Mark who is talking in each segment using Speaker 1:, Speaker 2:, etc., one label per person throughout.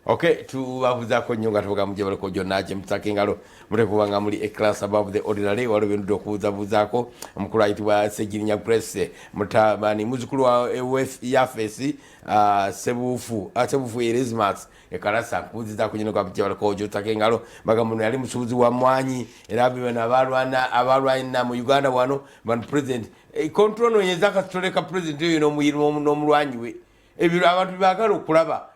Speaker 1: Okay, tubabuzaako nnyo nga tuvuga mujebaleko gyonna gyemusaka engalo mutekubanga muli a class above the ordinary waliwo bintu okubuzabuzaako omukulu ayitibwa Segirinya Grace mutabani muzukulu wa yafesi sebufu Erasmus ekalasa kubuzizaako nyino kwa mujebaleko gyosaka engalo bagamba muno yali musuubuzi wa mwanyi era abibana abalwana mu Uganda wano bano president control nonyeza kasitoleka president oyo n'omulwanyi we ebyo abantu bibagala okulaba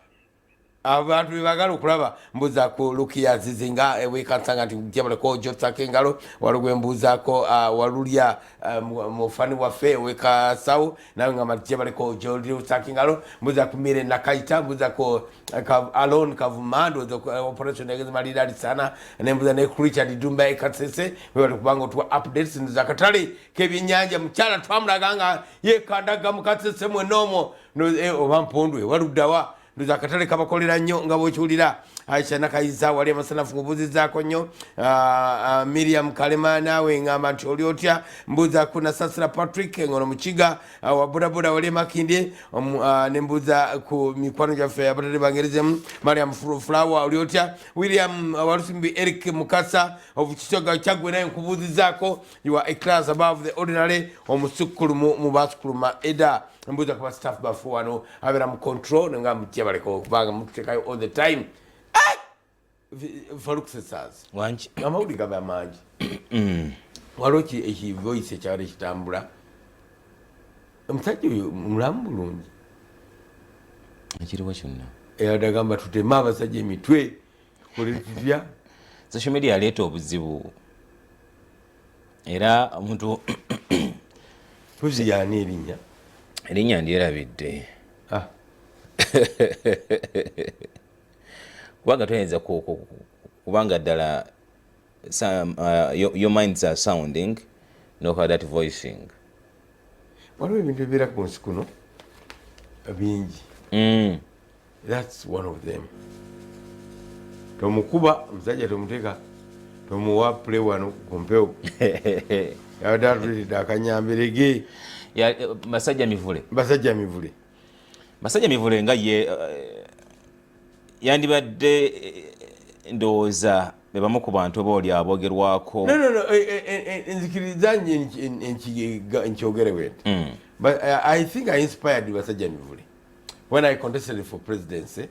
Speaker 1: abantu bibagala okulaba mbuzaako Lukia Zizinga wekansanga nti jabaleko gyosaka engalo walugwe mbuzaako walulya mufani waffe wekasawo nawe ngamba jabaleko gyosaka engalo mbuzaako Mire Nakaita mbuzaako Alon Kavumando operation egezimalira alisana nembuza ne Richard Dumba ekasese webali kubanga otuwa updates nzakatale kebyenyanja mukyala twamulaganga yekandaga mukasese mwenomo oba mpondwe waluddawa nduza akatale kabakolera nnyo nga bw'okiwulira Aisha Nakayiza wali amasanafu ngubuzizaako nnyo Miriam Kalema naawe ngamba nti oli otya mbuuzaako Nasasira Patrick ngono mukiga wa bodaboda wali Makindye ne mbuuza ku mikwano gyaffe abatale bangerezemu Mariam Flower oli otya William Walusimbi Eric Mukasa obukisoga kyagwe naye nkubuuzizaako you are a class above the ordinary omusukulu mu basukuluma eda mbuuza kuba staff bafu wano abeera mu control nga mutya baleko kubanga mututekayo all the time Faruk Sesaz
Speaker 2: wanji
Speaker 1: amawuli gaba amangi waliwo ekivoice ekyali kitambula omusajja oyo mulamu bulungi
Speaker 2: ekiriwo kyonna
Speaker 1: eyadagamba tutema abasajja emitwe tukolere tutya
Speaker 2: social media aleeta obuzibu era omuntu
Speaker 1: tuzi yaani
Speaker 2: erinnya ndyerabidde kubanga toyinza kubanga ddala your minds are sounding noka that voicing
Speaker 1: waliwo ebintu ebibeera ku nsi kuno bingi that's one of them tomukuba omusajja tomuteeka tomuwa play wano ku mpewo yawadaatulitidde akanyambirege
Speaker 2: Masajja Mivule nga ye yandibadde ndowooza be bamu ku bantu booli aboogerwako
Speaker 1: nzikiriza nkyogere bwete but I think I inspired Basajja Mivule when I contested for presidency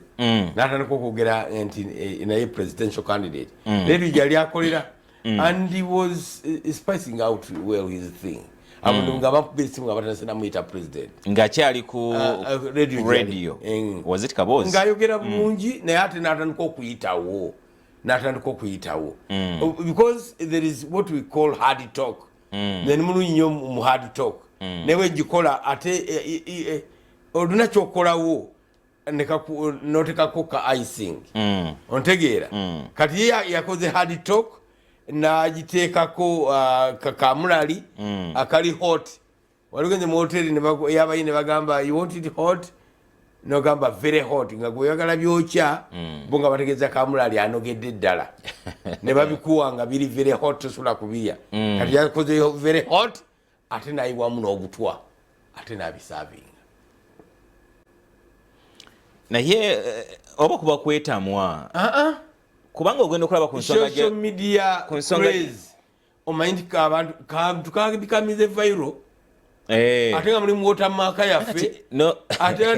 Speaker 1: natandika okwogera nti naye presidential candidate leero gyali akolera and he was spicing out well his thing abantu nga bapubisimu nga batanasena muyita president
Speaker 2: ng'akyali ku radio was it Kabozi
Speaker 1: ng'ayogera bulungi naye ate n'atandika okuyitawo because there is what we call hard talk then mulungi nnyo mu hard talk newe gikola ate olina kyokolawo notekako ka icing ontegeera kati ye yakoze hard talk n'agiteekako kakamulali akali hot waligenze mu hoteri yabayi ne bagamba you want it hot nogamba very hot nga gweyagala byokya bo nga bategeeza kamulali anogedde ddala ne babikuwa nga biri very hot tosula kubirya kati yakoze very hot ate nayiwamu n'obutwa ate n'abisavinga
Speaker 2: naye oba kuba kwetamwa kubanga ogenda okulaba ku nsonga
Speaker 1: social media craze omanyi nti abantu kabikamize viral ate nga mulimu wotamaka yaffe ate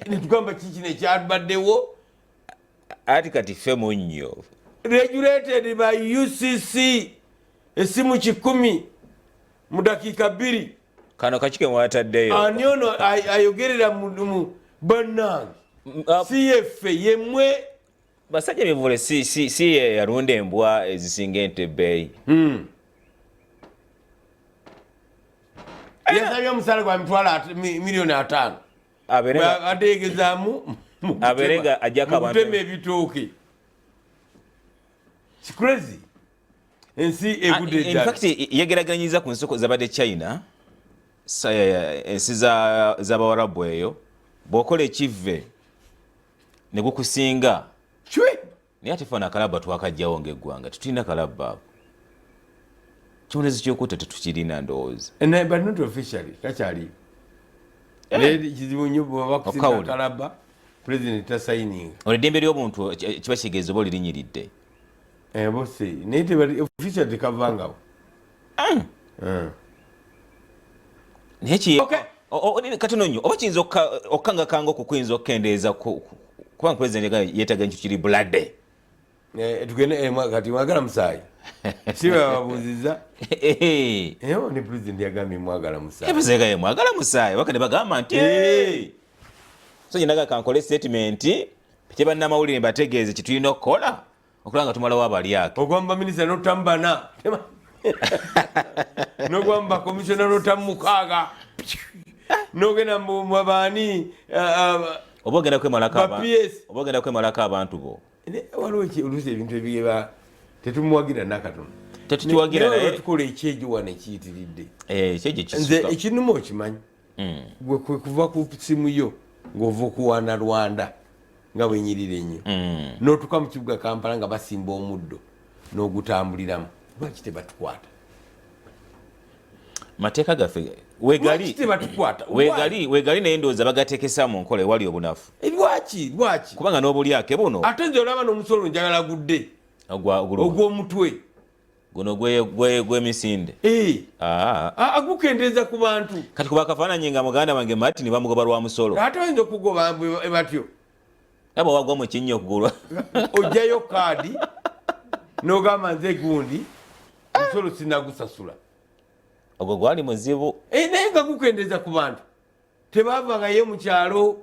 Speaker 1: nitugamba kikino ekyabaddewo
Speaker 2: ati kati ffe munnyo
Speaker 1: regulated by UCC esimu 10 mu dakiika 2
Speaker 2: kano kakike mwataddeyo
Speaker 1: ani ono ayogerera mu bannange si yeffe yemmwe
Speaker 2: Basajja Mivule si yarunda embwa ezisinga Entebbe
Speaker 1: yasabye omusala gwa miliyoni 5 ateegezaamu
Speaker 2: aberenga ajjako abantu
Speaker 1: mutema ebitooke it's crazy ensi egudde
Speaker 2: in fact yegeraganyiriza ku nsoko zabadde China ensi z'Abawarabu eyo bw'okola ekivve ne gukusinga naye ate fana akalaba twakajjawo ng'eggwanga tetulina kalaba ako kibonezi kyokutta tetukirina ndowooza
Speaker 1: but not officially kakyali kizibu nnyo bwe bakusinga kalaba president tasayininga
Speaker 2: eddembe ly'obuntu kiba kigezi oba olirinyiridde
Speaker 1: bose naye official tekavangawo
Speaker 2: naye katono nnyo oba kiyinza okkangakanga okukuyinza okukendeeza kubanga president yeetaga nkyo kiri bulade
Speaker 1: tugende kati mwagala musaayi sibababuuziza ne president yagambye mwagala musaayi
Speaker 2: mwagala musaayi wakati bagamba nti so nyendaga kankole statement kye bannamawulire mbategeeze kitulina okukola okulaba nga tumalawo abalyake
Speaker 1: ogwamba minisita notamubana nogwamba komisiona notamukaaga nogenda mubaani
Speaker 2: oba ogenda kwemalako abantu bo
Speaker 1: waliwo oluusi ebintu ebiba tetumuwagira nakatono
Speaker 2: tetukiwagira
Speaker 1: ekyejo wano ekiyitiridde
Speaker 2: ekyejo
Speaker 1: nze ekinuma okimanyi gwe kuva ku simu yo ng'ova okuwaana Rwanda nga bwenyirira ennyo n'otuuka mu kibuga Kampala nga basimba omuddo n'ogutambuliramu lwaki tebatukwata
Speaker 2: mateeka gaffe weegali naye ndowooza bagateekesa mu nkola ewali obunafu
Speaker 1: lwaki
Speaker 2: kubanga n'obulyake buno
Speaker 1: ate nze olaba n'omusolo njagala gudde ogw'omutwe
Speaker 2: guno gwemisinde
Speaker 1: agukendeeza ku bantu
Speaker 2: kati kuba akafaananyi nga muganda wange Martin bamugoba lwa musolo
Speaker 1: ate oyinza okugoba batyo
Speaker 2: aba wagwa mu kinnya okugulwa
Speaker 1: ojjayo kaadi n'ogamba nze gundi musolo sinagusasula
Speaker 2: ogwo gwali muzibu
Speaker 1: naye nga gukendeeza ku bantu tebavangayo mu kyalo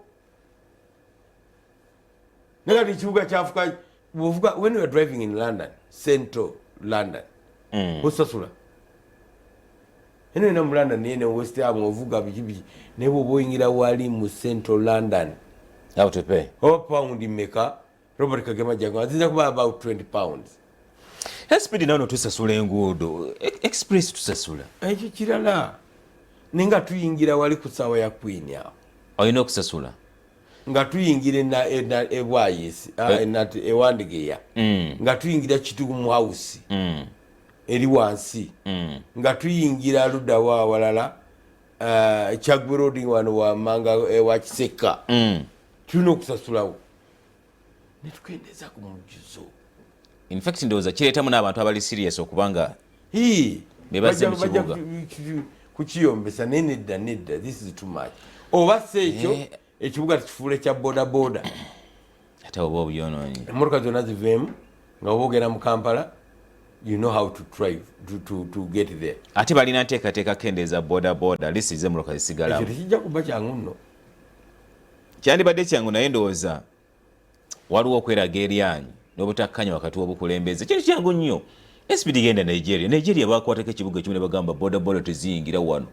Speaker 1: nakati ekibuga kyafuka bwovuga when you are driving in London central London osasula eno mu London naye ne West Ham ovuga biki naye bwoba oyingira wali mu central London
Speaker 2: how to pay
Speaker 1: pound meka Robert Kagame jangu azinza kuba about 20 pounds
Speaker 2: speed nano tusasula enguudo express tusasula
Speaker 1: ekyo kirala ninga tuyingira wali ku ssaawa ya Queen awo
Speaker 2: olina okusasula
Speaker 1: nga tuyingira ebwayisi ewandigeya nga tuyingira Kitugu mu house eri wansi nga tuyingira ludda wa walala Chagwe Road wano wa manga wa Kiseka tulina okusasulawo netukendeeza ku mujjuzo
Speaker 2: in fact ndowooza kireetamu n'abantu abali serious okubanga
Speaker 1: bebazze mu kibuga kukiyombesa naye nedda this is too much oba si ekyo ekibuga tukifuula ekya bodaboda
Speaker 2: ate oba obyonoonyi
Speaker 1: emmotoka zonna ziveemu nga oba ogenda mu Kampala you know how to drive to get there
Speaker 2: ate balina nteekateeka kendeeza bodaboda lisize emmotoka zisigalamu
Speaker 1: ekyo tekijja kuba kyangu nno
Speaker 2: kyandibadde kyangu naye ndowooza waliwo okweraga eryanyi n'obutakkanya wakati w'obukulembeze kintu kyangu nnyo SPD genda Nigeria bakwatako ekibuga ekimu ne bagamba bodaboda teziyingira wano